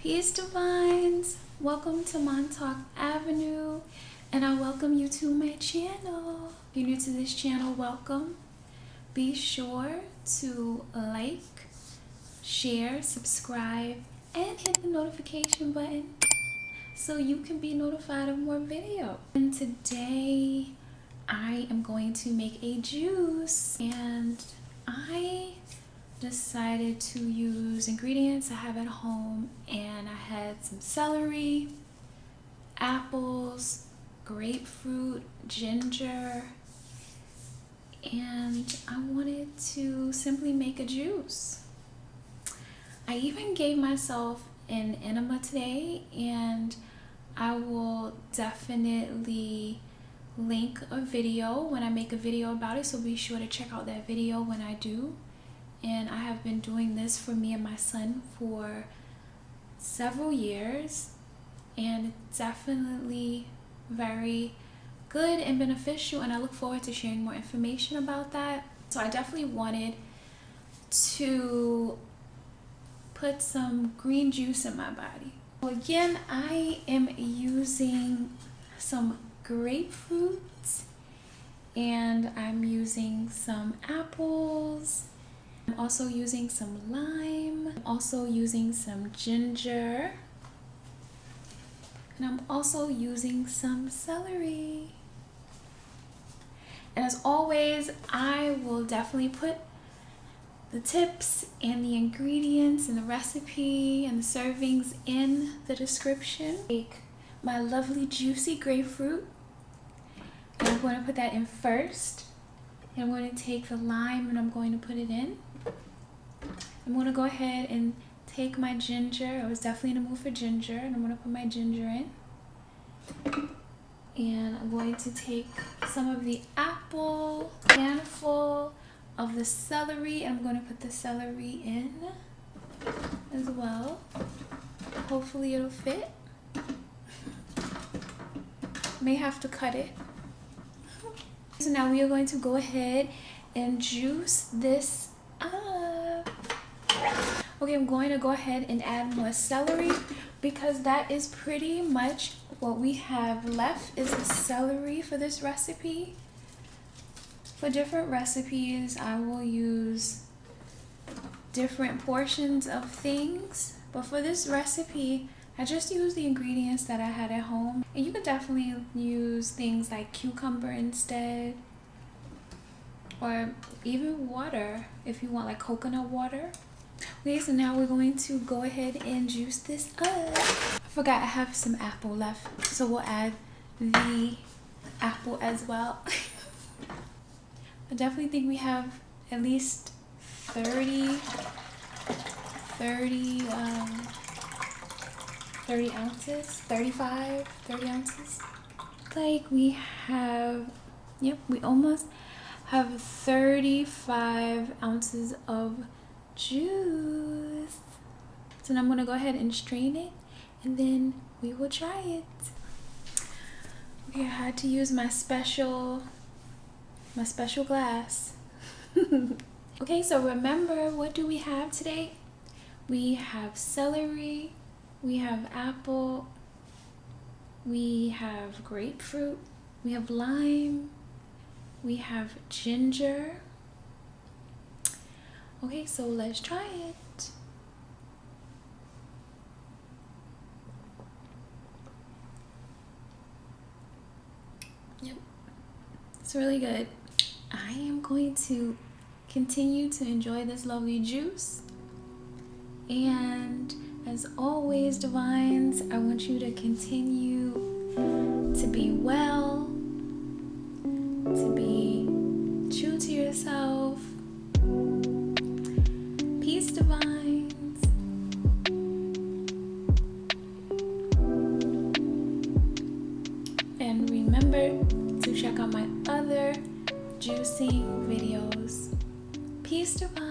Peace Divines, welcome to Montauk Avenue, and I welcome you to my channel. If you're new to this channel, welcome. Be sure to like, share, subscribe, and hit the notification button so you can be notified of more videos. And today I am going to make a juice, and I decided to use ingredients I have at home, and I had some celery, apples, grapefruit, ginger, and I wanted to simply make a juice. I even gave myself an enema today, and I will definitely link a video when I make a video about it, so be sure to check out that video when I do. And I have been doing this for me and my son for several years, and it's definitely very good and beneficial, and I look forward to sharing more information about that. So I definitely wanted to put some green juice in my body. So again, I am using some grapefruit, and I'm using some apples. I'm also using some lime. I'm also using some ginger. And I'm also using some celery. And as always, I will definitely put the tips and the ingredients and the recipe and the servings in the description. Take my lovely juicy grapefruit, and I'm going to put that in first. And I'm going to take the lime and I'm going to put it in. I'm going to go ahead and take my ginger. I was definitely in the mood for ginger, and I'm going to put my ginger in. And I'm going to take some of the apple, handful of the celery, and I'm going to put the celery in as well. Hopefully it'll fit. May have to cut it. So now we are going to go ahead and juice this up. Okay, I'm going to go ahead and add more celery, because that is pretty much what we have left is the celery for this recipe. For different recipes, I will use different portions of things, but for this recipe, I just used the ingredients that I had at home. And you could definitely use things like cucumber instead, or even water if you want, like coconut water. Okay, so now we're going to go ahead and juice this up. I forgot I have some apple left, so we'll add the apple as well. I definitely think we have at least 30 ounces, 30 ounces. Like we have, yep, we almost have 35 ounces of juice. So now I'm gonna go ahead and strain it, and then we will try it. Okay, I had to use my special glass. Okay, so remember, what do we have today? We have celery, we have apple, we have grapefruit, we have lime, we have ginger. Okay, so let's try it. Yep, it's really good. I am going to continue to enjoy this lovely juice. And as always, Divines, I want you to continue to be well, to be true to yourself. Peace, Divines. And remember to check out my other juicing videos. Peace, Divines.